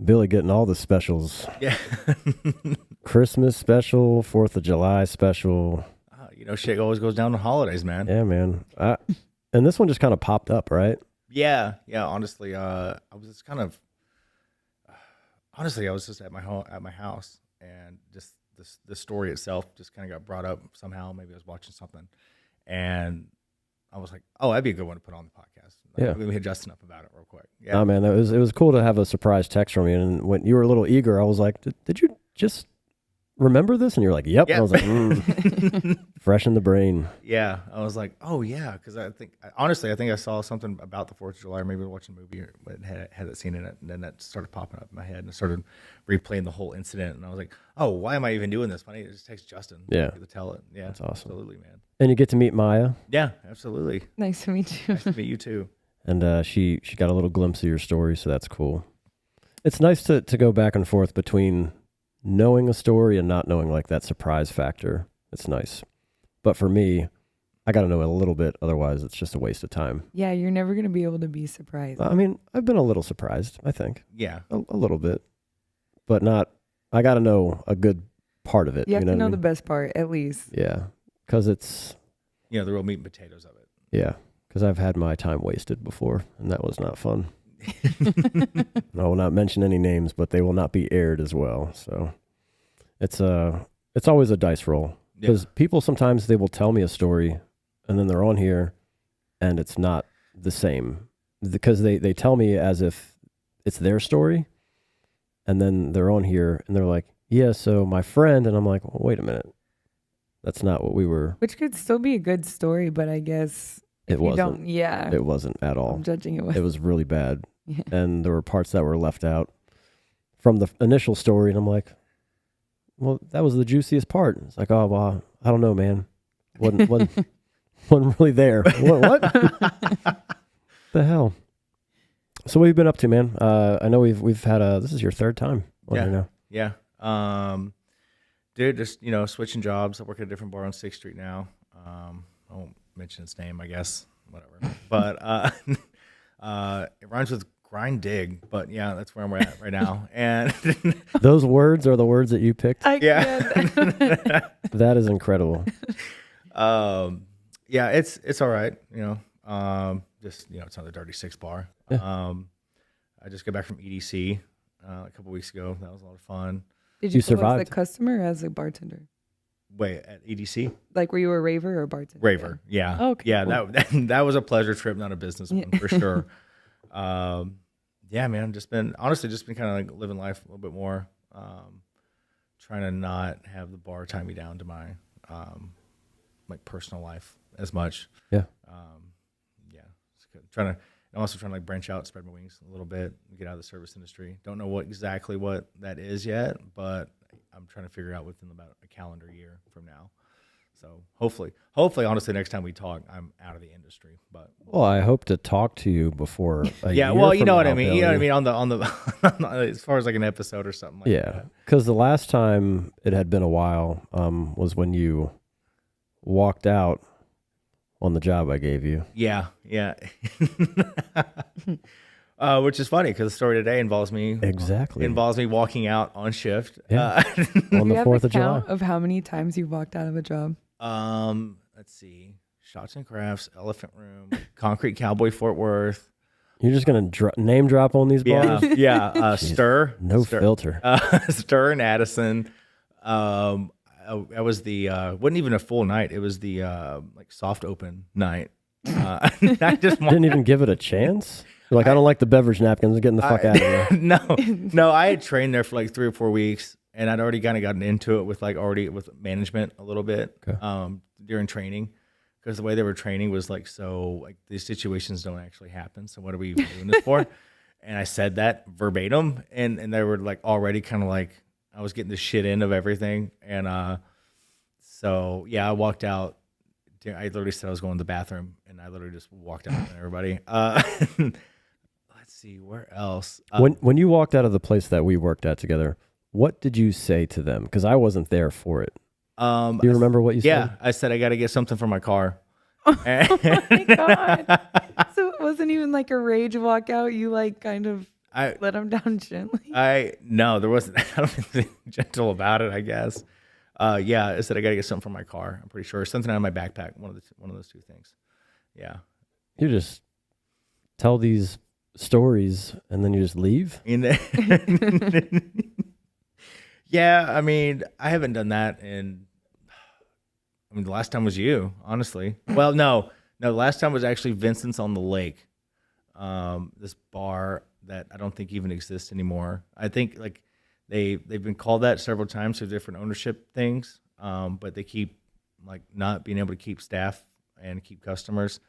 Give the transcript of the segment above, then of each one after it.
Billy getting all the specials. Yeah. Christmas special, 4th of July special. Shit always goes down on holidays, man. Yeah, man. And this one just kind of popped up, right? Yeah. Honestly, I was just at my house, and just the story itself just kind of got brought up somehow. Maybe I was watching something, and I was like, "Oh, that'd be a good one to put on the podcast." Yeah, we hit Justin up about it real quick. Yeah, oh man, it was cool to have a surprise text from you. And when you were a little eager, I was like, "Did you just remember this?" And you're like, "Yep." And I was like, fresh in the brain. Yeah, I was like, "Oh yeah," because I think I saw something about the 4th of July, or maybe watching a movie that had that scene in it, and then that started popping up in my head, and I started replaying the whole incident, and I was like, "Oh, why am I even doing this? Why don't you just text Justin? Yeah, to tell it." Yeah, that's awesome. Absolutely, man. And you get to meet Maya. Yeah, absolutely. Nice to meet you. Nice to meet you too. And she got a little glimpse of your story, so that's cool. It's nice to go back and forth between knowing a story and not knowing, like that surprise factor. It's nice. But for me, I got to know it a little bit. Otherwise, it's just a waste of time. Yeah, you're never going to be able to be surprised. I mean, I've been a little surprised, I think. Yeah. A little bit. But not, I got to know a good part of it. You have to know what I mean? the best part, at least. Yeah. Because it's... the real meat and potatoes of it. Yeah. Because I've had my time wasted before, and that was not fun. I will not mention any names, but they will not be aired as well. So it's always a dice roll. Because people sometimes they will tell me a story and then they're on here and it's not the same. Because they tell me as if it's their story and then they're on here and they're like, yeah, so my friend, and I'm like, well, wait a minute. That's not what we were. Which could still be a good story, but I guess it wasn't. Yeah. It wasn't at all. I'm judging it. It was really bad. Yeah. And there were parts that were left out from the initial story. And I'm like, well, that was the juiciest part. It's like, oh, well, I don't know, man. Wasn't really there. What? The hell? So what have you been up to, man? I know we've had this is your 3rd time on here now. Yeah. Dude, just, switching jobs. I work at a different bar on 6th Street now. I won't mention its name, I guess. Whatever. But it rhymes with grind dig, but yeah, that's where I'm at right now. And those words are the words that you picked. Yeah. That is incredible. Yeah, it's all right. Just, it's another Dirty Six bar. Yeah. I just got back from EDC a couple weeks ago. That was a lot of fun. Did you survive as a customer or as a bartender? Wait, at EDC? Like, were you a raver or a bartender? Raver, yeah. Oh, okay, yeah, cool. that was a pleasure trip, not a business one, for sure. Yeah, man, just been kind of like living life a little bit more, trying to not have the bar tie me down to my like personal life as much. Yeah. Yeah, I'm also trying to like branch out, spread my wings a little bit, get out of the service industry. Don't know exactly what that is yet, but I'm trying to figure out within about a calendar year from now. So hopefully, honestly, next time we talk, I'm out of the industry. But well, I hope to talk to you before. Yeah, well, you know what I mean. You know what I mean on the as far as like an episode or something. Like yeah, because the last time it had been a while was when you walked out on the job I gave you. Yeah. Which is funny because the story today involves me walking out on shift. Yeah. On the 4th of July. Of how many times you've walked out of a job? Let's see. Shots and Crafts, Elephant Room, Concrete Cowboy, Fort Worth. You're just gonna name drop on these bars? Yeah. Stir. Filter. Stir in Addison. I was the wasn't even a full night. It was the like soft open night. I just didn't even give it a chance. You're like, I don't like the beverage napkins. Getting the fuck out of here. No. I had trained there for like 3 or 4 weeks, and I'd already kind of gotten into it with with management a little bit during training, because the way they were training was like, so like these situations don't actually happen. So what are we doing this for? And I said that verbatim, and they were like already kind of like I was getting the shit in of everything, and so yeah, I walked out. I literally said I was going to the bathroom, and I literally just walked out on everybody. Let's see, where else? When you walked out of the place that we worked at together, what did you say to them? Because I wasn't there for it. Do you remember what you said? Yeah, I said I got to get something for my car. Oh my God. So it wasn't even like a rage walkout. You like kind of Let him down gently. No, there wasn't. I don't think anything gentle about it, I guess. Yeah, I said I got to get something from my car. I'm pretty sure something out of my backpack. One of those two things. Yeah. You just tell these stories and then you just leave? Yeah, I mean, I haven't done that the last time was you, honestly. Well, no, the last time was actually Vincent's on the Lake. This bar that I don't think even exists anymore. I think like they've been called that several times through different ownership things, but they keep like not being able to keep staff and keep customers.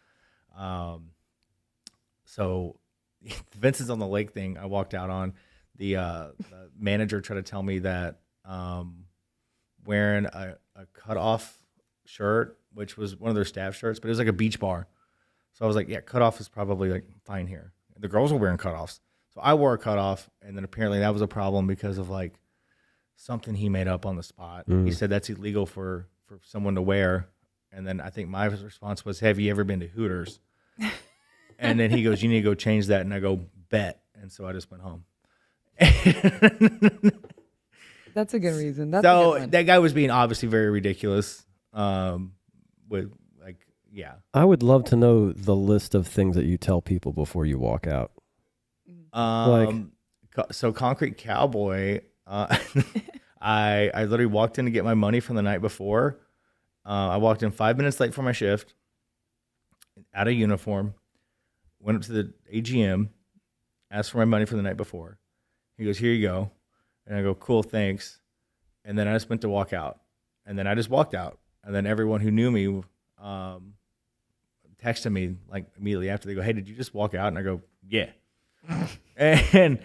So Vincent's on the Lake thing I walked out on. The manager tried to tell me that wearing a cutoff shirt, which was one of their staff shirts, but it was like a beach bar. So I was like, yeah, cutoff is probably like fine here. The girls were wearing cutoffs. So I wore a cutoff, and then apparently that was a problem because of like something he made up on the spot. He said that's illegal for someone to wear. And then I think my response was, have you ever been to Hooters? And then he goes, you need to go change that. And I go, bet. And so I just went home. That's a good reason. That's a So good one. that guy was being obviously very ridiculous. With like, yeah. I would love to know the list of things that you tell people before you walk out. So Concrete Cowboy, I literally walked in to get my money from the night before. I walked in 5 minutes late for my shift, out of uniform, went up to the AGM, asked for my money for the night before. He goes, here you go. And I go, cool, thanks. And then I just went to walk out. And then I just walked out. And then everyone who knew me texted me like immediately after. They go, hey, did you just walk out? And I go, yeah. and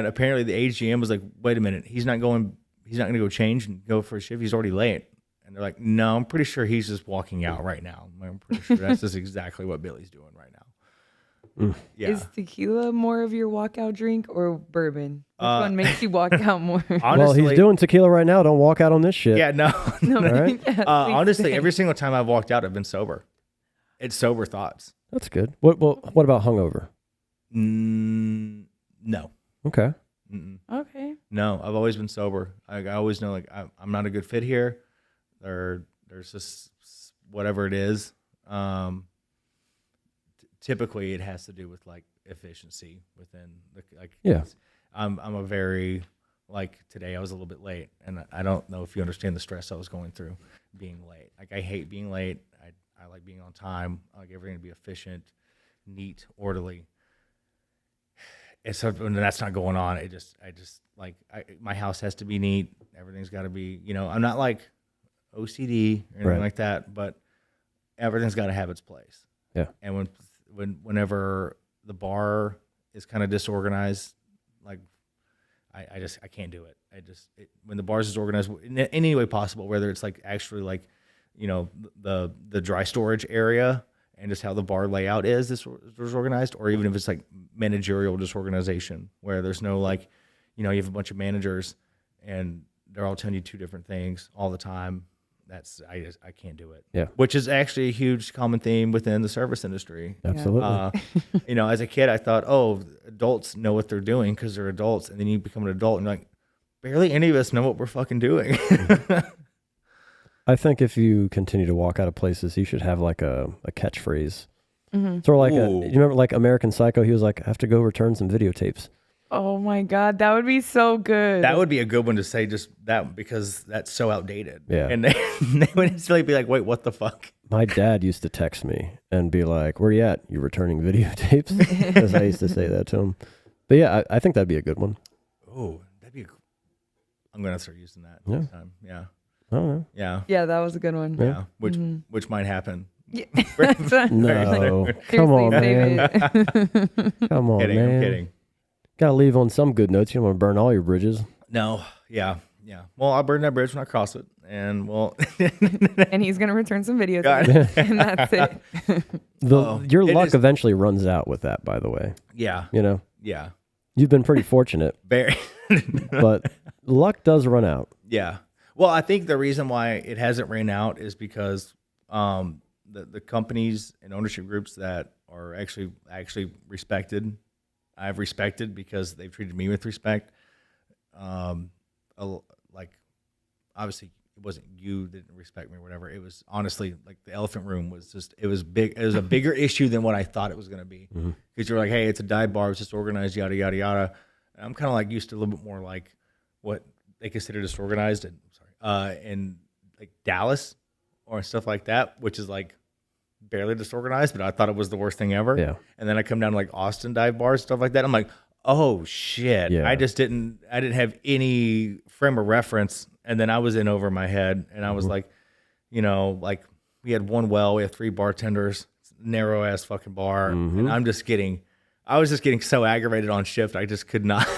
apparently the AGM was like, wait a minute, he's not going to go change and go for a shift. He's already late. And they're like, no, I'm pretty sure he's just walking out right now. I'm pretty sure that's just exactly what Billy's doing right now. Yeah. Is tequila more of your walkout drink or bourbon? Which one makes you walk out more? Honestly, Well, he's doing tequila right now. Don't walk out on this shit. Yeah, no. No, right? yeah, please Honestly, say. every single time I've walked out, I've been sober. It's sober thoughts. That's good. What about hungover? No. Okay. Okay. No, I've always been sober. I always know like I'm not a good fit here. There's just whatever it is. Typically, it has to do with like efficiency within the like. Yeah. I'm a very like today I was a little bit late, and I don't know if you understand the stress I was going through being late. Like I hate being late. I like being on time. I like everything to be efficient, neat, orderly. And so when that's not going on, I just like my house has to be neat. Everything's got to be, I'm not like OCD or anything Right. like that, but everything's got to have its place. Yeah. And whenever the bar is kind of disorganized, like I can't do it. When the bar is disorganized in any way possible, whether it's like actually like, the dry storage area and just how the bar layout is disorganized, or even if it's like managerial disorganization where there's no like, you have a bunch of managers and they're all telling you two different things all the time. I can't do it. Yeah. Which is actually a huge common theme within the service industry. Absolutely. As a kid, I thought, oh, adults know what they're doing because they're adults. And then you become an adult and you're like, barely any of us know what we're fucking doing. I think if you continue to walk out of places, you should have like a catchphrase. Sort of like you remember like American Psycho? He was like, I have to go return some videotapes. Oh my God, that would be so good. That would be a good one to say, just that, because that's so outdated. Yeah. And they would instantly be like, wait, what the fuck? My dad used to text me and be like, where you at? You returning videotapes? Because I used to say that to him. But yeah, I think that'd be a good one. Oh, I'm going to start using that Yeah. next time. Yeah. I don't know. Yeah. Yeah, that was a good one. Yeah. Which might happen. Yeah. That's what- No. Come Seriously, on, save man. it. Come on, Kidding, man. I'm kidding. Gotta leave on some good notes. You don't want to burn all your bridges. No. Yeah. Yeah. Well, I'll burn that bridge when I cross it. And well, And he's gonna return some videos, God. and that's it. Your it luck is- eventually runs out with that, by the way. yeah. You've been pretty fortunate, Very. but luck does run out. Yeah. Well, I think the reason why it hasn't ran out is because the companies and ownership groups that are actually respected I've respected because they've treated me with respect. Like obviously it wasn't you that didn't respect me or whatever. It was honestly like the elephant room was just, it was big. It was a bigger issue than what I thought it was going to be. Because you're like, hey, it's a dive bar. It's just organized, yada, yada, yada. And I'm kind of like used to a little bit more like what they consider disorganized in like Dallas or stuff like that, which is like barely disorganized, but I thought it was the worst thing ever. Yeah. And then I come down to like Austin dive bars, stuff like that. I'm like, oh shit. Yeah. I didn't have any frame of reference. And then I was in over my head and I was like, you know, like we had one well, we have 3 bartenders, narrow ass fucking bar. And I was just getting so aggravated on shift. I just could not.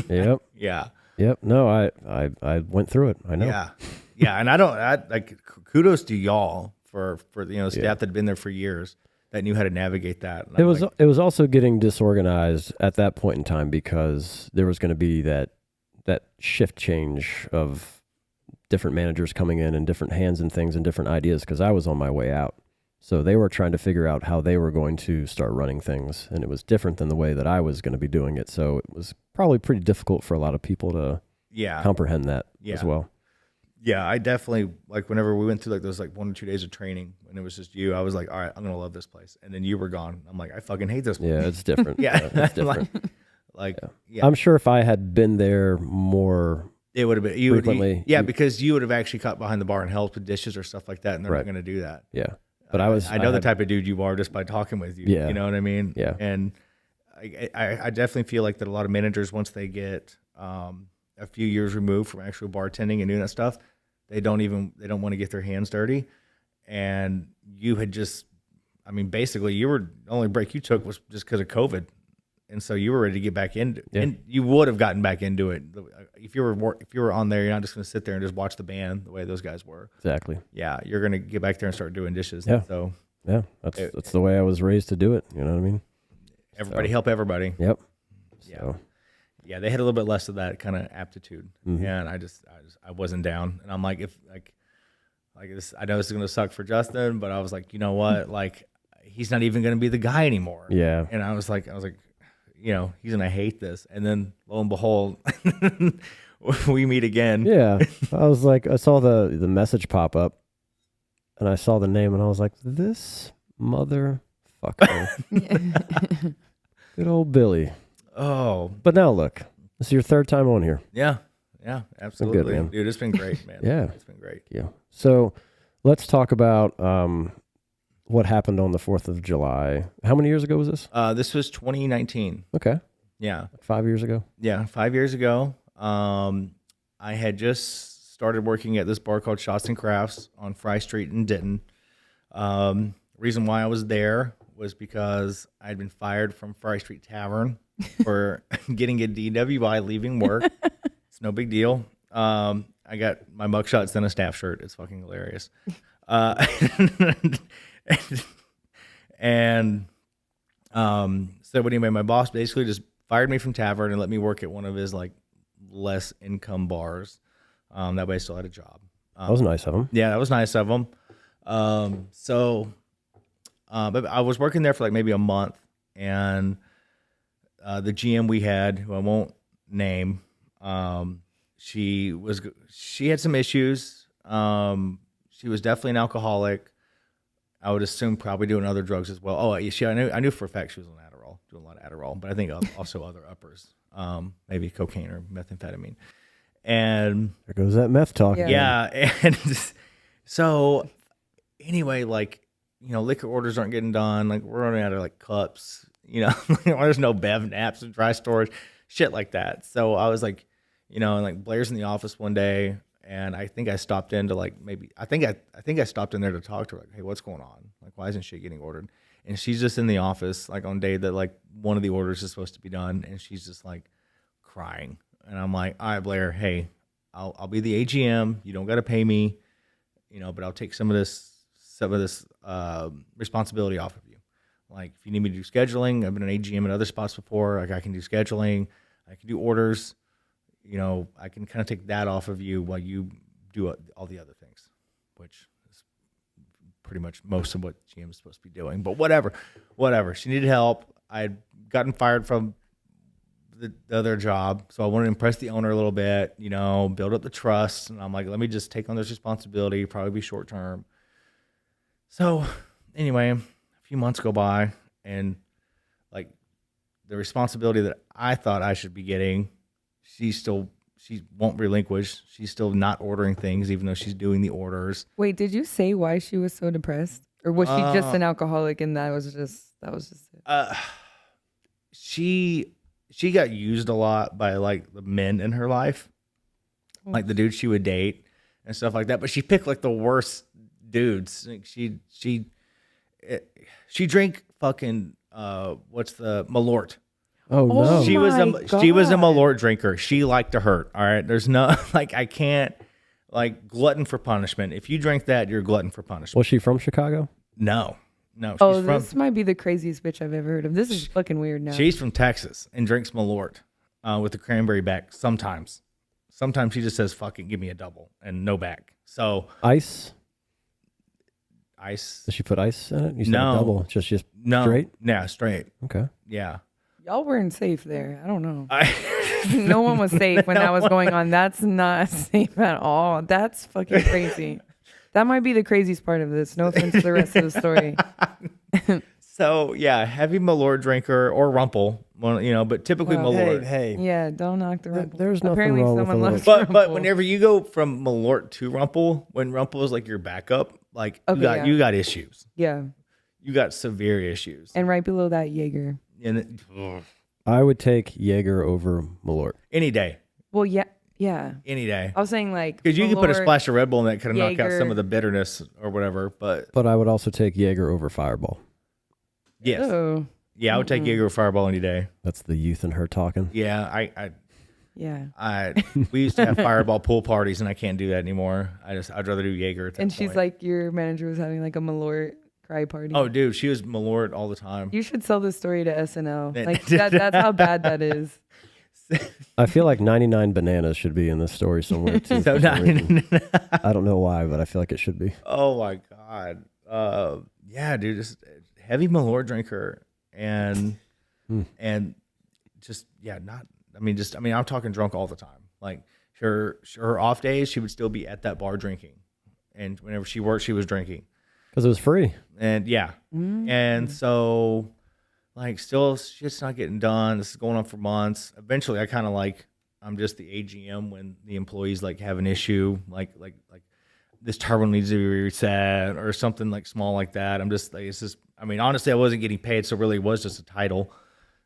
Yep. Yeah. Yep. No, I went through it. I know. Yeah. Yeah. And I like kudos to y'all for staff that had been there for years that knew how to navigate that. And it was also getting disorganized at that point in time because there was going to be that shift change of different managers coming in and different hands and things and different ideas because I was on my way out. So they were trying to figure out how they were going to start running things, and it was different than the way that I was going to be doing it. So it was probably pretty difficult for a lot of people to comprehend that as well. Yeah, I definitely, like whenever we went through like those like 1 or 2 days of training and it was just you, I was like, all right, I'm going to love this place. And then you were gone. I'm like, I fucking hate this place. Yeah, it's different. It's different. Yeah. I'm sure if I had been there more it would have been frequently. Because you would have actually caught behind the bar and helped with dishes or stuff like that, and they're not going to do that. Yeah, but I know the type of dude you are just by talking with you. Yeah, you know what I mean. Yeah, and I definitely feel like that a lot of managers, once they get a few years removed from actual bartending and doing that stuff, they don't want to get their hands dirty. And you had just, I mean, basically, the only break you took was just because of COVID. And so you were ready to get back into, and you would have gotten back into it if you were on there. You're not just going to sit there and just watch the band the way those guys were. Exactly. Yeah, you're going to get back there and start doing dishes. Yeah. So that's the way I was raised to do it. You know what I mean? Everybody help everybody. Yep. Yeah. Yeah, they had a little bit less of that kind of aptitude, and I wasn't down. And I'm like, if like this, I know this is going to suck for Justin, but I was like, you know what, like he's not even going to be the guy anymore. Yeah. And I was like. You know, he's gonna hate this, and then lo and behold, we meet again. Yeah, I was like, I saw the message pop up, and I saw the name, and I was like, this motherfucker, good old Billy. Oh, but now look, this is your 3rd time on here. Yeah, absolutely, good, man. Dude. It's been great, man. Yeah, it's been great. Yeah. So let's talk about what happened on the 4th of July. How many years ago was this? This was 2019. Okay. Yeah. 5 years ago? Yeah, 5 years ago. I had just started working at this bar called Shots and Crafts on Fry Street in Denton. Reason why I was there was because I had been fired from Fry Street Tavern for getting a DWI leaving work. It's no big deal. I got my mugshot sent a staff shirt. It's fucking hilarious. And so anyway, my boss basically just fired me from Tavern and let me work at one of his like less income bars. That way I still had a job. That was nice of him. Yeah, that was nice of him. But I was working there for like maybe a month, and the GM we had, who I won't name, she had some issues. She was definitely an alcoholic. I would assume probably doing other drugs as well. Oh, I knew for a fact she was on Adderall, doing a lot of Adderall, but I think also other uppers, maybe cocaine or methamphetamine. And there goes that meth talk. Yeah. And so anyway, like, you know, liquor orders aren't getting done. Like, we're running out of like cups, you know, there's no bev naps and dry storage, shit like that. So I was like, you know, and like Blair's in the office one day, and I think I stopped in to like I think I stopped in there to talk to her, like, hey, what's going on? Like, why isn't shit getting ordered? And she's just in the office like on day that like one of the orders is supposed to be done, and she's just like crying. And I'm like, all right, Blair, hey, I'll be the AGM. You don't got to pay me, you know, but I'll take some of this responsibility off of you. Like, if you need me to do scheduling, I've been an AGM in other spots before. Like, I can do scheduling, I can do orders. You know, I can kind of take that off of you while you do all the other things, which is pretty much most of what GM is supposed to be doing. But whatever. She needed help. I had gotten fired from the other job. So I wanted to impress the owner a little bit, you know, build up the trust. And I'm like, let me just take on this responsibility, probably be short term. So anyway, a few months go by, and like the responsibility that I thought I should be getting, she won't relinquish. She's still not ordering things, even though she's doing the orders. Wait, did you say why she was so depressed? Or was she just an alcoholic and that was just it? She got used a lot by like the men in her life, like the dudes she would date and stuff like that. But she picked like the worst dudes. Like she drank fucking what's the Malort. Oh no. She was God. a Malort drinker. She liked to hurt. All right. There's no like I can't like glutton for punishment. If you drink that, you're glutton for punishment. Was she from Chicago? No. This might be the craziest bitch I've ever heard of. This is fucking weird now. She's from Texas and drinks Malort with the cranberry back sometimes. Sometimes she just says, fuck it, give me a double and no back. So Ice? Does she put ice in it? You said No. a double. Just no. straight? Yeah, straight. Okay. Yeah. Y'all weren't safe there. I don't know. No one was safe when that was going on. That's not safe at all. That's fucking crazy. That might be the craziest part of this. No offense to the rest of the story. So, yeah, heavy Malort drinker or Rumple, well, you know, but typically Malort. Hey. Yeah, don't knock the Rumple. There's nothing Apparently wrong with someone a little- loves But Rumple. whenever you go from Malort to Rumple, when Rumple is like your backup, like Okay, you got issues. Yeah. You got severe issues. And right below that, Jaeger. And I would take Jaeger over Malort. any day. Well, yeah. Yeah. Any day. I was saying like. Because you can put a Malort- splash of Red Bull and that kind of knock out Jaeger. some of the bitterness or whatever. But But I would also take Jaeger over Fireball. yes. Oh. Yeah, I would take Jaeger or Fireball any day. That's the youth in her talking. Yeah, Yeah. we used to have Fireball pool parties and I can't do that anymore. I'd rather do Jaeger at that And she's point. like, your manager was having like a Malort cry party. Oh, dude, she was Malort all the time. You should sell this story to SNL. That- Like that's how bad that is. I feel like 99 Bananas should be in this story somewhere too. So for some reason. not, I don't know why, but I feel like it should be. oh my god, yeah, dude, just heavy Malort drinker and just yeah, not. I mean, I'm talking drunk all the time. Like her off days, she would still be at that bar drinking, and whenever she worked, she was drinking. Because it was free. And yeah, and so like still shit's not getting done. This is going on for months. Eventually, I kind of like I'm just the AGM when the employees like have an issue, like this terminal needs to be reset or something like small like that. I'm just like, it's just, I mean, honestly, I wasn't getting paid, so really it was just a title.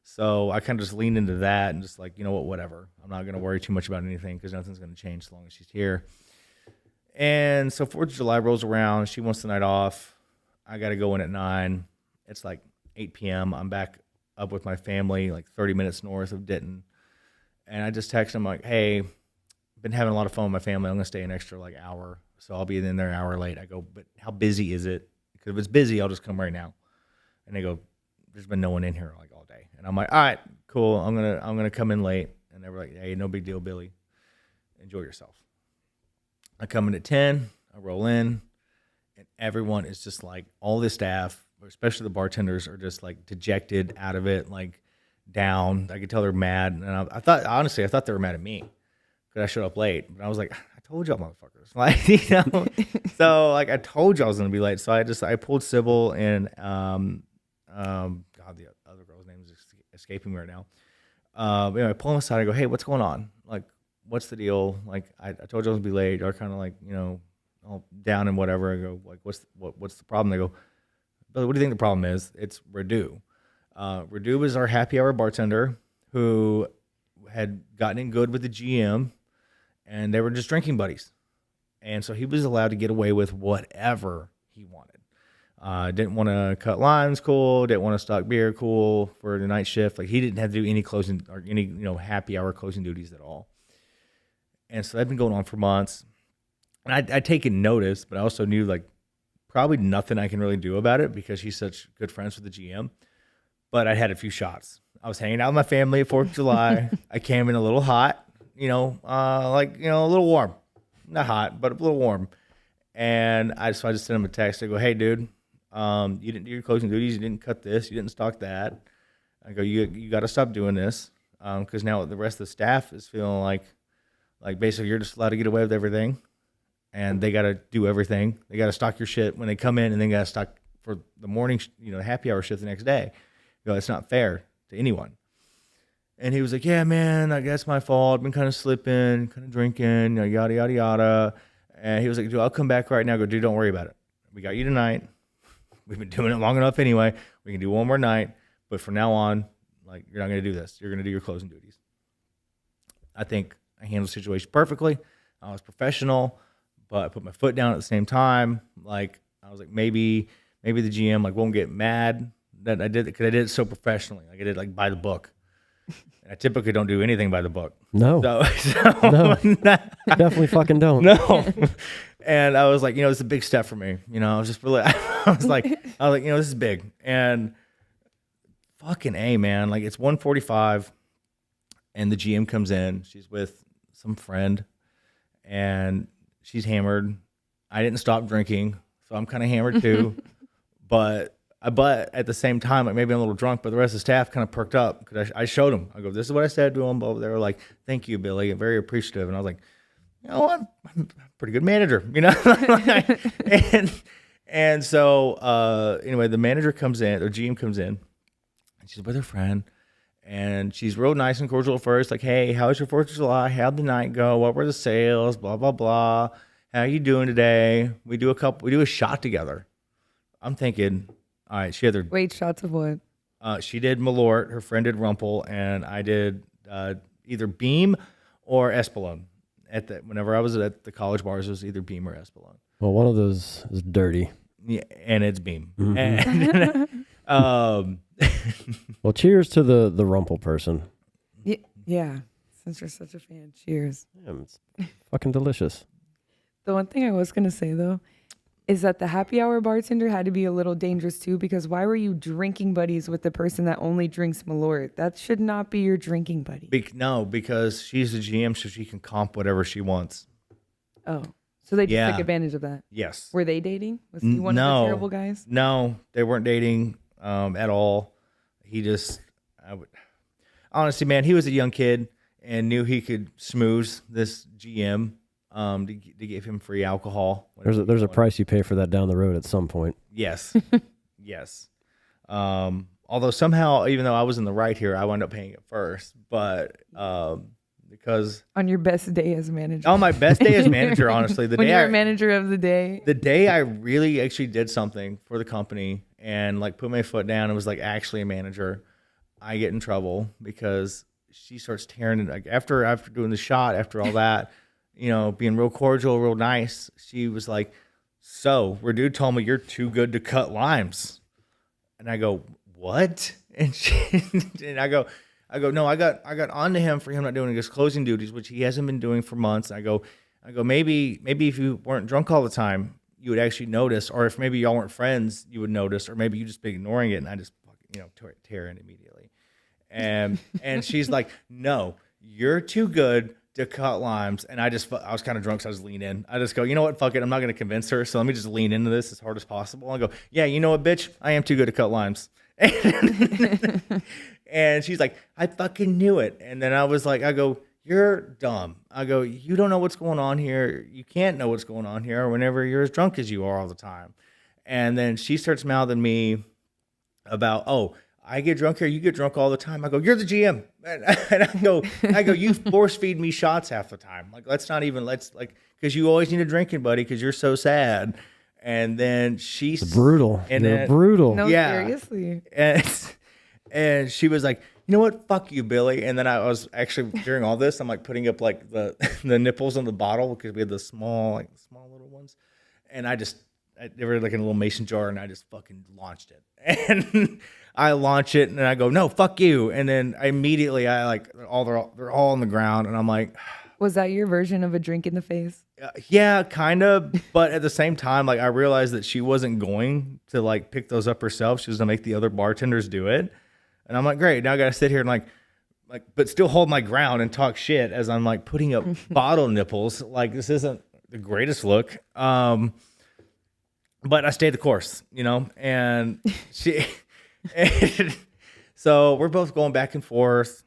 So I kind of just leaned into that and just like, you know what, whatever. I'm not going to worry too much about anything because nothing's going to change as long as she's here. And so 4th of July rolls around. She wants the night off. I got to go in at 9. It's like 8 p.m. I'm back up with my family, like 30 minutes north of Denton. And I just text them like, hey, been having a lot of fun with my family. I'm going to stay an extra like hour. So I'll be in there an hour late. I go, but how busy is it? Because if it's busy, I'll just come right now. And they go, there's been no one in here like all day. And I'm like, all right, cool. I'm gonna come in late. And they were like, hey, no big deal, Billy. Enjoy yourself. I come in at 10. I roll in, and everyone is just like, all the staff, especially the bartenders, are just like dejected, out of it, like down. I could tell they're mad. And I thought they were mad at me because I showed up late. But I was like, I told y'all motherfuckers. Like, you know, so like I told y'all I was gonna be late. So I pulled Sybil and God, the other girl's name is escaping me right now. Anyway, I pull him aside. I go, hey, what's going on? Like, what's the deal? Like, I told you I was gonna be late. Y'all kind of like, you know, all down and whatever. I go, like, what's the problem? They go, Billy, what do you think the problem is? It's Radu. Radu is our happy hour bartender who had gotten in good with the GM, and they were just drinking buddies. And so he was allowed to get away with whatever he wanted. Didn't want to cut limes, cool. Didn't want to stock beer, cool, for the night shift. Like, he didn't have to do any closing or any, you know, happy hour closing duties at all. And so that'd been going on for months. And I'd taken notice, but I also knew like probably nothing I can really do about it because he's such good friends with the GM. But I had a few shots. I was hanging out with my family at 4th of July. I came in a little hot, you know, like, you know, a little warm. Not hot, but a little warm. And I just sent him a text. I go, hey, dude, you didn't do your closing duties. You didn't cut this. You didn't stock that. I go, you got to stop doing this. because now the rest of the staff is feeling like basically you're just allowed to get away with everything, and they got to do everything. They got to stock your shit when they come in, and then got to stock for the morning, happy hour shift the next day. It's not fair to anyone. And he was like, yeah, man, I guess my fault. I've been kind of slipping, kind of drinking, yada, yada, yada. And he was like, dude, I'll come back right now. I go, dude, don't worry about it. We got you tonight. We've been doing it long enough anyway. We can do one more night. But from now on, you're not going to do this. You're going to do your closing duties. I think I handled the situation perfectly. I was professional, but I put my foot down at the same time. I was like, maybe the GM won't get mad that I did it, because I did it so professionally. I did it by the book. I typically don't do anything by the book. No. No. Definitely fucking don't. No. And I was like, it's a big step for me. I was just really, I was like, this is big. And fucking A, man. It's 1:45 and the GM comes in. She's with some friend and she's hammered. I didn't stop drinking, so I'm kind of hammered too. But at the same time, maybe I'm a little drunk, but the rest of the staff kind of perked up because I showed them. I go, this is what I said to them. But they were like, thank you, Billy. I'm very appreciative. And I was like, I'm a pretty good manager, and so anyway, the manager comes in, or GM comes in, and she's with her friend, and she's real nice and cordial at first, like, hey, how was your 4th of July? How'd the night go? What were the sales? Blah, blah, blah. How you doing today? We do a shot together. I'm thinking, all right, she had her... Wait, shots of what? She did Malort, her friend did Rumple, and I did either Beam or Espolon. Whenever I was at the college bars, it was either Beam or Espolon. Well, one of those is dirty. Yeah, and it's Beam. Mm-hmm. And, well, cheers to the Rumple person. Yeah, since you're such a fan, cheers. Yeah, it's fucking delicious. The one thing I was going to say, though, is that the happy hour bartender had to be a little dangerous, too, because why were you drinking buddies with the person that only drinks Malort? That should not be your drinking buddy. No, because she's the GM, so she can comp whatever she wants. Oh, so they just took advantage of that? Yes. Were they dating? Was he one of the terrible guys? No, they weren't dating at all. Honestly, man, he was a young kid and knew he could smooze this GM. To give him free alcohol. There's a price you pay for that down the road at some point. Yes. Yes. Although somehow, even though I was in the right here, I wound up paying it first. But because... On your best day as manager. On my best day as manager, honestly. When you're manager of the day. The day I really actually did something for the company and put my foot down and was actually a manager, I get in trouble because she starts tearing it. After doing the shot, after all that... being real cordial, real nice. She was like, so, where dude told me you're too good to cut limes. And I go, what? And I go, no, I got onto him for him not doing his closing duties, which he hasn't been doing for months. I go, maybe if you weren't drunk all the time, you would actually notice, or if maybe y'all weren't friends, you would notice, or maybe you just been ignoring it. And I just, tear in immediately. And she's like, no, you're too good to cut limes. And I was kind of drunk, so I just lean in. I just go, you know what, fuck it, I'm not going to convince her, so let me just lean into this as hard as possible. I go, yeah, you know what, bitch, I am too good to cut limes. And she's like, I fucking knew it. And then I go, you're dumb. I go, you don't know what's going on here. You can't know what's going on here whenever you're as drunk as you are all the time. And then she starts mouthing me about, oh, I get drunk here, you get drunk all the time. I go, you're the GM. And I go, you force feed me shots half the time. Because you always need a drinking buddy because you're so sad. And then she's brutal. You're brutal. No, seriously. And she was like, you know what? Fuck you, Billy. And then I was actually, during all this, I'm putting up the nipples on the bottle because we had the small little ones. And they were in a little mason jar, and I just fucking launched it. And I launch it, and I go, no, fuck you. And then immediately they're all on the ground, and I'm like, was that your version of a drink in the face? Yeah, kind of. But at the same time, I realized that she wasn't going to pick those up herself. She was gonna make the other bartenders do it. And I'm like, great. Now I gotta sit here and but still hold my ground and talk shit as I'm putting up bottle nipples. This isn't the greatest look. But I stayed the course, and she, and so we're both going back and forth.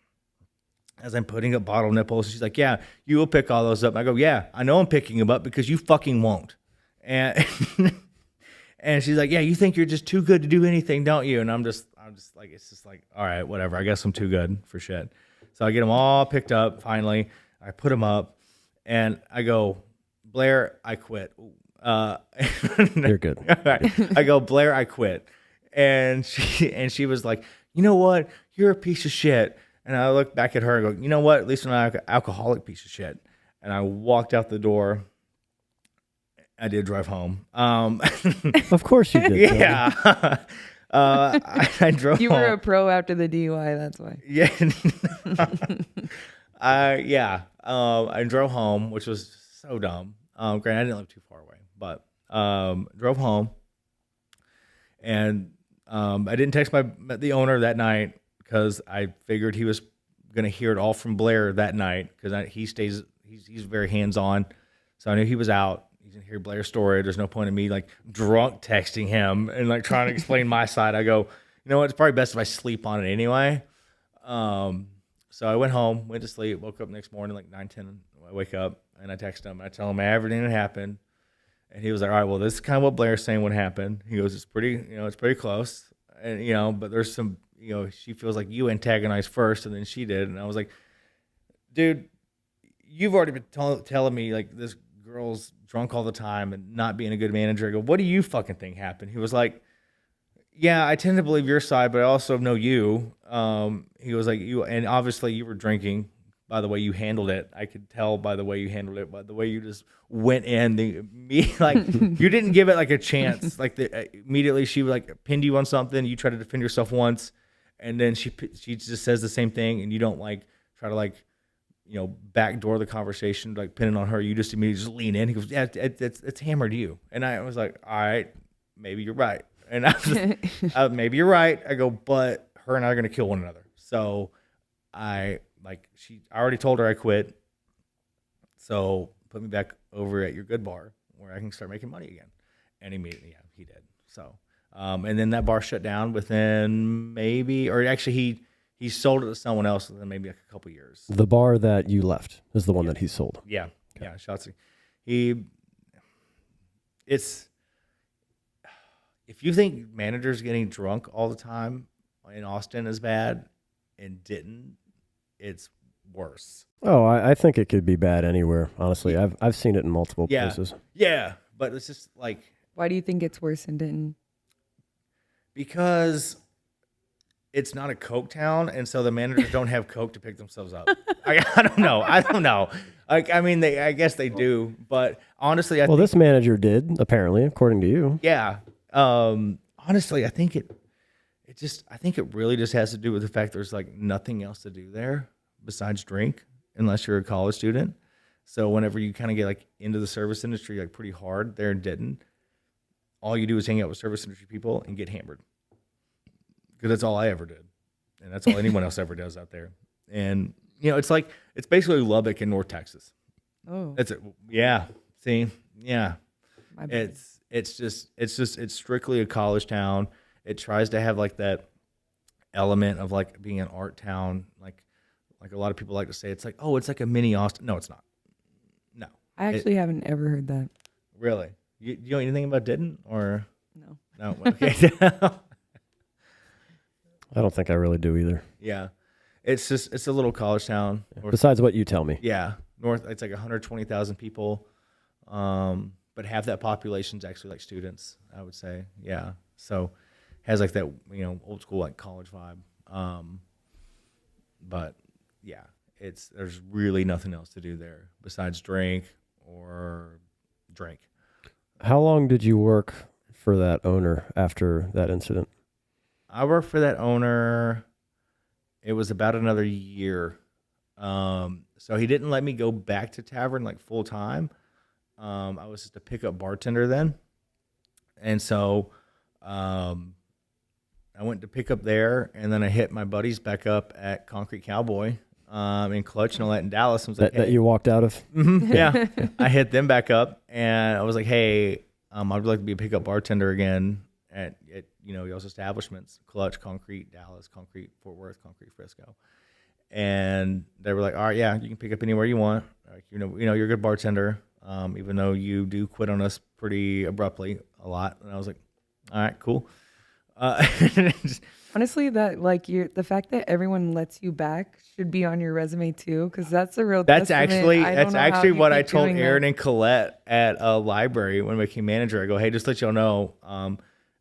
as I'm putting up bottle nipples. She's like, yeah, you will pick all those up. And I go, yeah, I know I'm picking them up because you fucking won't. And and she's like, yeah, you think you're just too good to do anything, don't you? And I'm just like, it's just like, all right, whatever. I guess I'm too good for shit. So I get them all picked up. Finally, I put them up, and I go, Blair, I quit. You're good. I go, Blair, I quit. And she was like, you know what? You're a piece of shit. And I looked back at her and go, you know what? At least I'm not an alcoholic piece of shit. And I walked out the door. I did drive home. Of course you did. Yeah. I drove You home. were a pro after the DUI, that's why. Yeah. Yeah. I drove home, which was so dumb. Granted, I didn't live too far away, but drove home. And I didn't text the owner that night because I figured he was going to hear it all from Blair that night because he's very hands-on. So I knew he was out. He's going to hear Blair's story. There's no point in me like drunk texting him and like trying to explain my side. I go, you know what? It's probably best if I sleep on it anyway. So I went home, went to sleep, woke up next morning like 9:10. I wake up and I text him. And I tell him everything that happened. And he was like, all right, well, this is kind of what Blair's saying would happen. He goes, it's pretty close. And, but there's some, she feels like you antagonized first and then she did. And I was like, dude, you've already been telling me like this girl's drunk all the time and not being a good manager. I go, what do you fucking think happened? He was like, yeah, I tend to believe your side, but I also know you. He was like, and obviously you were drinking. By the way you handled it, I could tell by the way you handled it, by the way you just went in. Like you didn't give it like a chance. Like immediately she like pinned you on something. You try to defend yourself once, and then she just says the same thing, and you don't like try to like backdoor the conversation, like pinning on her. You just immediately just lean in. He goes, yeah, it's hammered you, and I was like, all right, maybe you're right, and I was just, maybe you're right. I go, but her and I are gonna kill one another. So I already told her I quit. So put me back over at your good bar where I can start making money again. And immediately, yeah, he did. So, and then that bar shut down within he sold it to someone else within maybe like a couple years. The bar that you left is the one that he sold. Yeah. Okay. Yeah. Shotsy. If you think managers getting drunk all the time in Austin is bad and didn't, it's worse. Oh, I think it could be bad anywhere. Honestly, I've seen it in multiple places. Yeah, but it's just like. Why do you think it's worse in Denton? Because it's not a Coke town, and so the managers don't have Coke to pick themselves up. I don't know. Like, I mean, I guess they do, but honestly, this manager did apparently, according to you. Yeah. Honestly, I think it really just has to do with the fact there's like nothing else to do there besides drink, unless you're a college student. So whenever you kind of get like into the service industry, like pretty hard there in Denton, all you do is hang out with service industry people and get hammered. Because that's all I ever did. And that's all anyone else ever does out there. And, it's basically Lubbock in North Texas. Oh. That's it. Yeah. See? Yeah. My bad. It's strictly a college town. It tries to have like that element of like being an art town. Like a lot of people like to say, it's like, oh, it's like a mini Austin. No, it's not. No. I actually haven't ever heard that. Really? You know anything about Denton or? No. No. Okay. I don't think I really do either. Yeah. It's a little college town. Besides what you tell me. Yeah. It's like 120,000 people. But half that population's actually like students, I would say. Yeah. So has like that, old school like college vibe. But yeah, there's really nothing else to do there besides drink. How long did you work for that owner after that incident? I worked for that owner. It was about another year. So he didn't let me go back to tavern like full time. I was just a pickup bartender then. And so I went to pick up there, and then I hit my buddies back up at Concrete Cowboy in Clutch and all that in Dallas. I was like, that you walked out of? Mm-hmm, yeah. I hit them back up, and I was like, hey, I'd like to be a pickup bartender again at y'all's establishments, Clutch, Concrete, Dallas, Concrete, Fort Worth, Concrete, Frisco. and they were like, all right, yeah, you can pick up anywhere you want. Like, you're a good bartender, even though you do quit on us pretty abruptly a lot. And I was like, all right, cool. Honestly, that like the fact that everyone lets you back should be on your resume too, because that's a real. That's testament. actually what I told Aaron that. and Colette at a library when I became manager. I go, hey, just to let y'all know,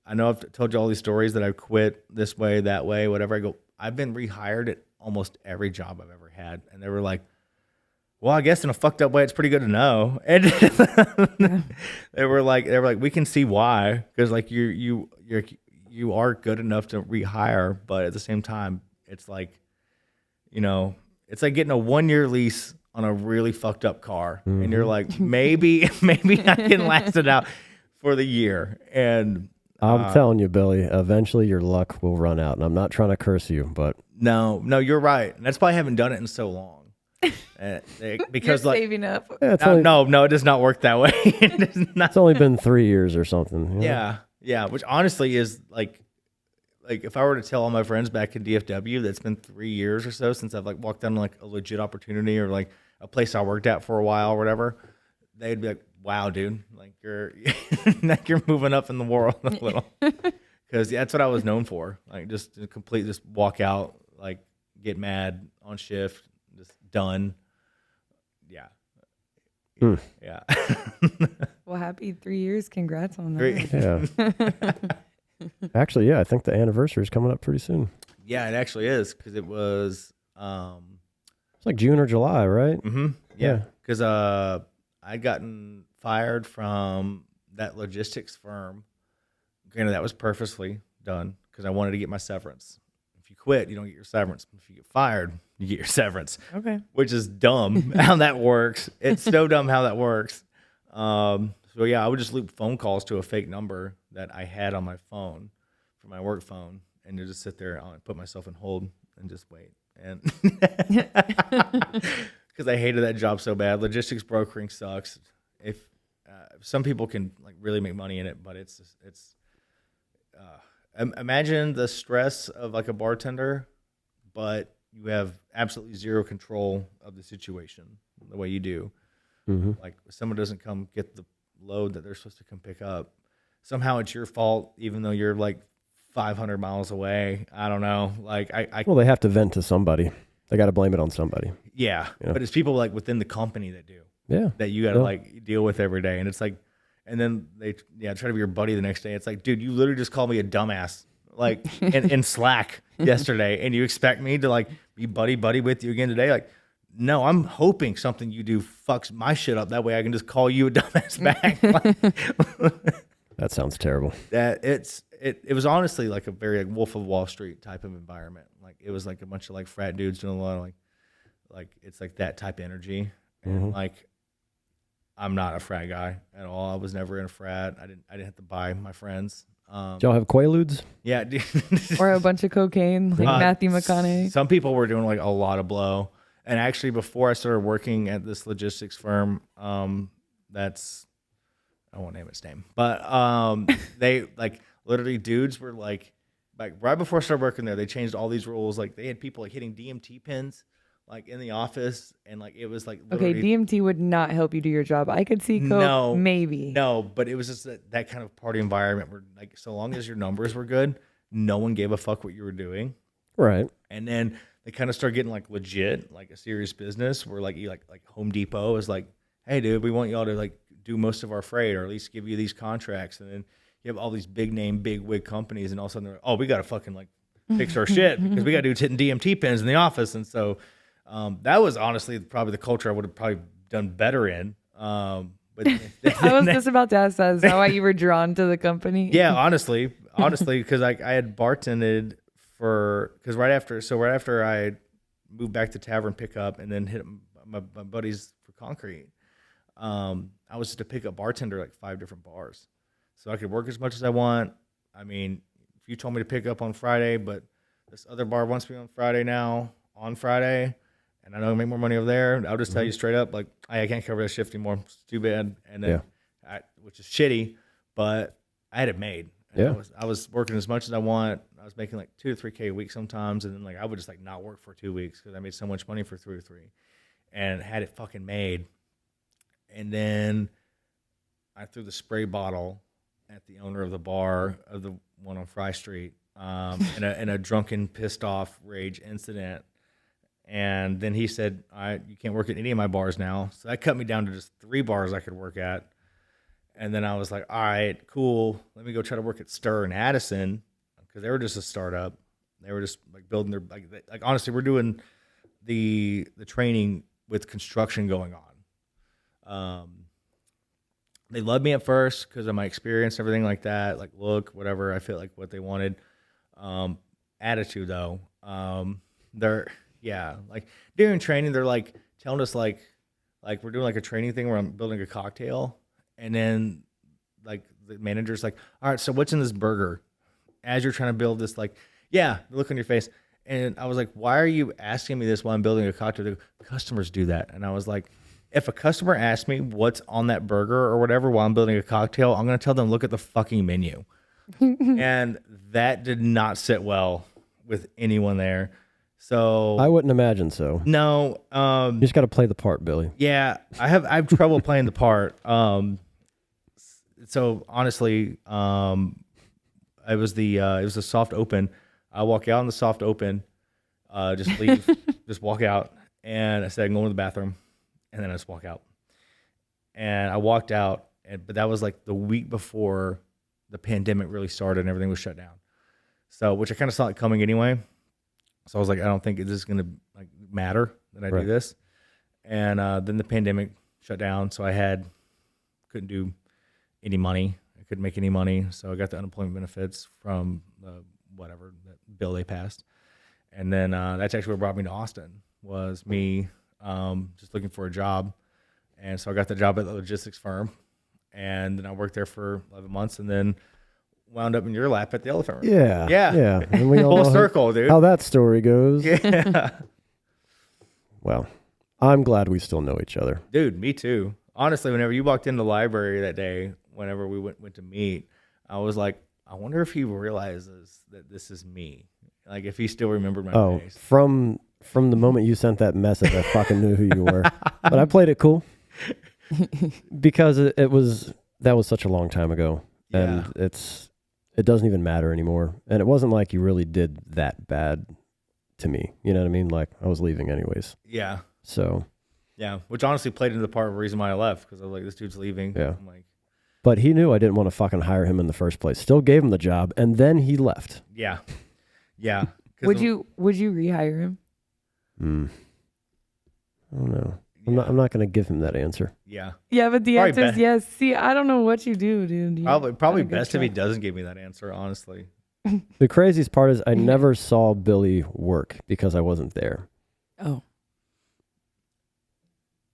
I know I've told you all these stories that I quit this way, that way, whatever. I go, I've been rehired at almost every job I've ever had, and they were like, well, I guess in a fucked up way, it's pretty good to know. And they were like, we can see why, because like you are good enough to rehire, but at the same time, it's like, it's like getting a 1-year lease on a really fucked up car, and you're like, maybe I can last it out for the year. And I'm telling you, Billy, eventually your luck will run out, and I'm not trying to curse you, but no, you're right, and that's why I haven't done it in so long. Because You're like saving up. yeah, no, it does not work that way. It's only been 3 years or something. Yeah, which honestly is like if I were to tell all my friends back in DFW that's been 3 years or so since I've like walked down like a legit opportunity or like a place I worked at for a while or whatever, they'd be like, wow, dude, like you're like you're moving up in the world a little. Because that's what I was known for, like just walk out, like get mad on shift, just done. Yeah. Well, happy 3 years. Congrats on that. Yeah. Actually, yeah, I think the anniversary is coming up pretty soon. Yeah, it actually is, because it was it's like June or July, right? Mm-hmm. Yeah, because I'd gotten fired from that logistics firm. Granted, that was purposely done because I wanted to get my severance. If you quit, you don't get your severance. If you get fired, you get your severance. Okay. Which is dumb how that works. It's so dumb how that works. So yeah, I would just loop phone calls to a fake number that I had on my phone, for my work phone, and to just sit there and put myself in hold and just wait. And because I hated that job so bad. Logistics brokering sucks. If some people can like really make money in it, but it's imagine the stress of like a bartender, but you have absolutely zero control of the situation the way you do. Mm-hmm. Like if someone doesn't come get the load that they're supposed to come pick up, somehow it's your fault, even though you're like 500 miles away. I don't know. Like well, they have to vent to somebody. They got to blame it on somebody. Yeah, but it's people like within the company that do. Yeah. That you got to like deal with every day, and it's like, and then they try to be your buddy the next day. It's like, dude, you literally just called me a dumbass like in Slack yesterday, and you expect me to like be buddy with you again today? Like, no, I'm hoping something you do fucks my shit up. That way I can just call you a dumbass back. That sounds terrible. That it was honestly like a very like Wolf of Wall Street type of environment. Like it was like a bunch of like frat dudes doing a lot of like it's like that type of energy. And like I'm not a frat guy at all. I was never in a frat. I didn't have to buy my friends. Did y'all have Quaaludes? Yeah. Or a bunch of cocaine, like Matthew McConaughey. Some people were doing like a lot of blow. And actually, before I started working at this logistics firm, that's, I won't name its name, but they like literally dudes were like right before I started working there, they changed all these rules. Like they had people like hitting DMT pins like in the office, and like it was like okay, DMT would not help you do your job. I could see coke, maybe. No, but it was just that kind of party environment where like so long as your numbers were good, no one gave a fuck what you were doing. Right. And then they kind of started getting like legit, like a serious business where like you like Home Depot is like, hey dude, we want y'all to like do most of our freight or at least give you these contracts. And then you have all these big name, big wig companies, and all of a sudden they're like, oh, we got to fucking like fix our shit because we got dudes hitting DMT pins in the office. And so that was honestly probably the culture I would have probably done better in. But I was just about to ask that. Is that why you were drawn to the company? Yeah, honestly, because I had bartended because right after I moved back to Tavern Pickup and then hit my buddies for Concrete, I was just a pickup bartender like 5 different bars, so I could work as much as I want. I mean, if you told me to pick up on Friday, but this other bar wants me on Friday, and I know I make more money over there, I'll just tell you straight up, like, I can't cover that shift anymore. It's too bad. And then, which is shitty, but I had it made. And Yeah. I was working as much as I want. I was making like 2 to 3K a week sometimes, and then like I would just like not work for 2 weeks because I made so much money for 3 to 3, and had it fucking made. And then I threw the spray bottle at the owner of the bar of the one on Fry Street, in a drunken, pissed off rage incident. And then he said, you can't work at any of my bars now. So that cut me down to just 3 bars I could work at. And then I was like, all right, cool. Let me go try to work at Stir in Addison because they were just a startup. They were just like building their like honestly, we're doing the training with construction going on. They loved me at first because of my experience, everything like that, like look, whatever. I feel like what they wanted. Attitude though, they're like during training, they're like telling us like we're doing like a training thing where I'm building a cocktail, and then like the manager's like, all right, so what's in this burger? As you're trying to build this, like, yeah, the look on your face. And I was like, why are you asking me this while I'm building a cocktail? They go, customers do that. And I was like, if a customer asks me what's on that burger or whatever while I'm building a cocktail, I'm going to tell them, look at the fucking menu. And that did not sit well with anyone there. So I wouldn't imagine so. No. You just got to play the part, Billy. Yeah, I have trouble playing the part. So honestly, it was a soft open. I walk out in the soft open, just leave, just walk out, and I said I'm going to the bathroom, and then I just walk out. And I walked out, but that was like the week before the pandemic really started and everything was shut down. So, which I kind of saw it coming anyway. So I was like, I don't think this is going to like matter that I do this. And then the pandemic shut down, so couldn't do any money. I couldn't make any money, so I got the unemployment benefits from the whatever that bill they passed. And then that's actually what brought me to Austin, was me just looking for a job. And so I got the job at the logistics firm, and then I worked there for 11 months, and then wound up in your lap at the elephant room. Yeah. And we all Full know circle, dude. how that story goes. Yeah. Well, I'm glad we still know each other. Dude, me too. Honestly, whenever you walked in the library that day, whenever we went to meet, I was like, I wonder if he realizes that this is me. Like if he still remembered my face. From the moment you sent that message, I fucking knew who you were. But I played it cool because that was such a long time ago, and it doesn't even matter anymore. And it wasn't like you really did that bad to me. You know what I mean? Like I was leaving anyways. Yeah. So. Yeah, which honestly played into the part of the reason why I left, because I was like, this dude's leaving. Yeah. I'm like, but he knew I didn't want to fucking hire him in the first place. Still gave him the job, and then he left. Yeah. Yeah. Would you rehire him? I don't know. I'm not going to give him that answer. Yeah. Yeah, but the Probably answer is yes. See, I don't know what you do, dude. Probably best if he doesn't give me that answer, honestly. The craziest part is I never saw Billy work because I wasn't there. Oh.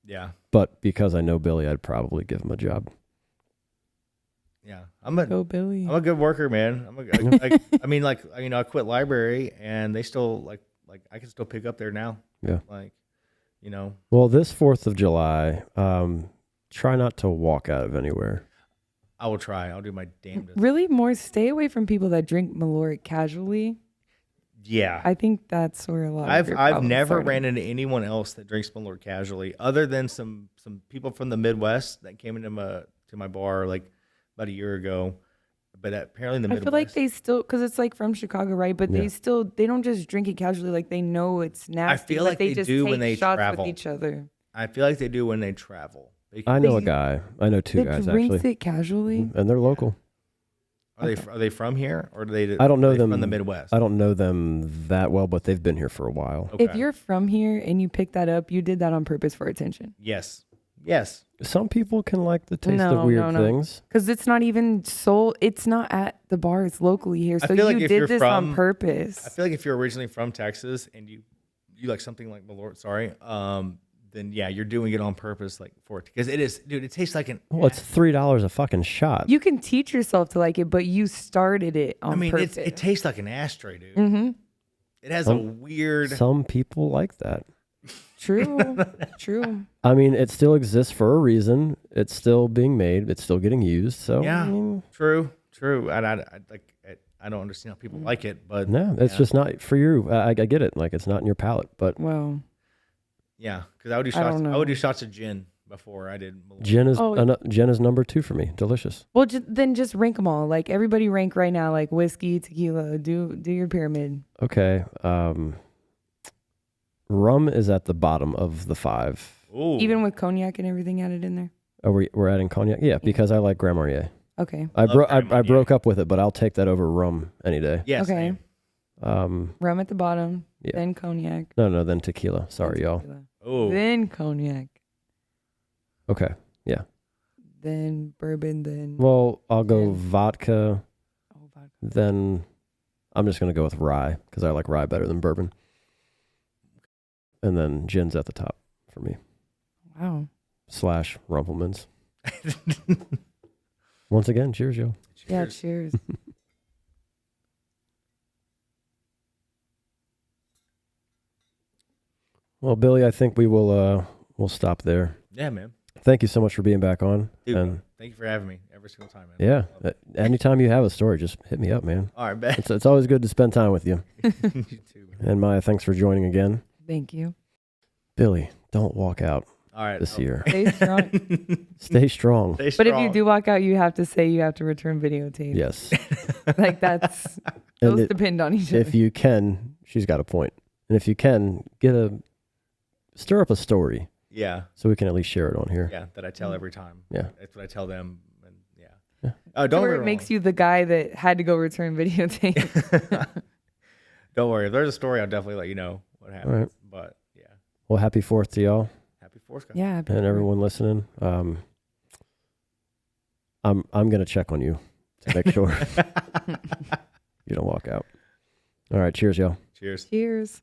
Yeah. But because I know Billy, I'd probably give him a job. Yeah. Go Billy. I'm a good worker, man. I quit library, and they still like I can still pick up there now. Yeah. Well, this 4th of July, try not to walk out of anywhere. I will try. I'll do my damnedest. Really, more stay away from people that drink Malort casually. Yeah. I think that's where a lot. I've never ran into anyone else that drinks Malort casually, other than some people from the Midwest that came into my bar like about a year ago. But apparently the Midwest. I feel like they still, because it's like from Chicago, right? But they don't just drink it casually. Like they know it's nasty. I feel like they just do take when they shots travel with each other. I feel like they do when they travel. I know a guy. I know 2 guys actually. Drinks it casually, and they're local. Are they from here, or do they? I don't know them from the Midwest. I don't know them that well, but they've been here for a while. Okay. If you're from here and you pick that up, you did that on purpose for attention. Yes. Some people can like the taste of weird things. Because it's not even sold. It's not at the bars locally here. So you did this on purpose. I feel like if you're originally from Texas and you like something like Malort, then yeah, you're doing it on purpose, like for it, because it is, dude. It tastes like Well, it's $3 a fucking shot. You can teach yourself to like it, but you started it on purpose. It tastes like an ashtray, dude. Mm-hmm. It has a weird. Some people like that. True. I mean, it still exists for a reason. It's still being made. It's still getting used. So Yeah, I mean, true. true. And I don't understand how people like it, but No, it's just not for you. I get it. Like it's not in your palate, but well, yeah, because I would do I shots. don't know. I would do shots of gin before I did. Malort. gin is number 2 for me. Delicious. well, then just rank them all. Like everybody rank right now, like whiskey, tequila. Do your pyramid. Okay. Rum is at the bottom of the 5. Ooh. Even with cognac and everything added in there. Oh, we're adding cognac? Yeah, because I like Grand Marnier. Okay. I Grand Marnier. broke up with it, but I'll take that over rum any day. Yes. Okay. Same. Rum at the bottom, Yeah. then cognac. No, then tequila. Sorry, then y'all. tequila, Oh. Then cognac, Okay. Yeah. then bourbon, then Well, I'll go Then- vodka. vodka. Then I'm just going to go with rye because I like rye better than bourbon. And then gin's at the top for me. Wow. / Rumpelmans. Once again, cheers, yo. Yeah, Cheers. cheers. Well, Billy, I think we'll stop there. Yeah, man. Thank you so much for being back on. Dude, and thank you for having me every single time, man. yeah, anytime you have a story, just hit me up, man. All right, bet. It's always good to spend time with you. You too, man. And Maya, thanks for joining again. Thank you. Billy, don't walk out All right. this year. Stay strong. Stay strong. Stay But if you strong. do walk out, you have to say you have to return videotape. Yes. Like that's And those depend on each other. if you can, she's got a point. And if you can, stir up a story Yeah. so we can at least share it on here. Yeah. That I tell every time. Yeah. That's what I tell them. And yeah. Yeah. Oh, don't Or get it me makes wrong. you the guy that had to go return videotape. Don't worry. If there's a story, I'll definitely let you know what happens. All right. But yeah. Well, happy 4th to y'all Happy 4th, guys. Yeah. and everyone listening. I'm going to check on you to make sure you don't walk out. All right. Cheers, y'all. Cheers. Cheers.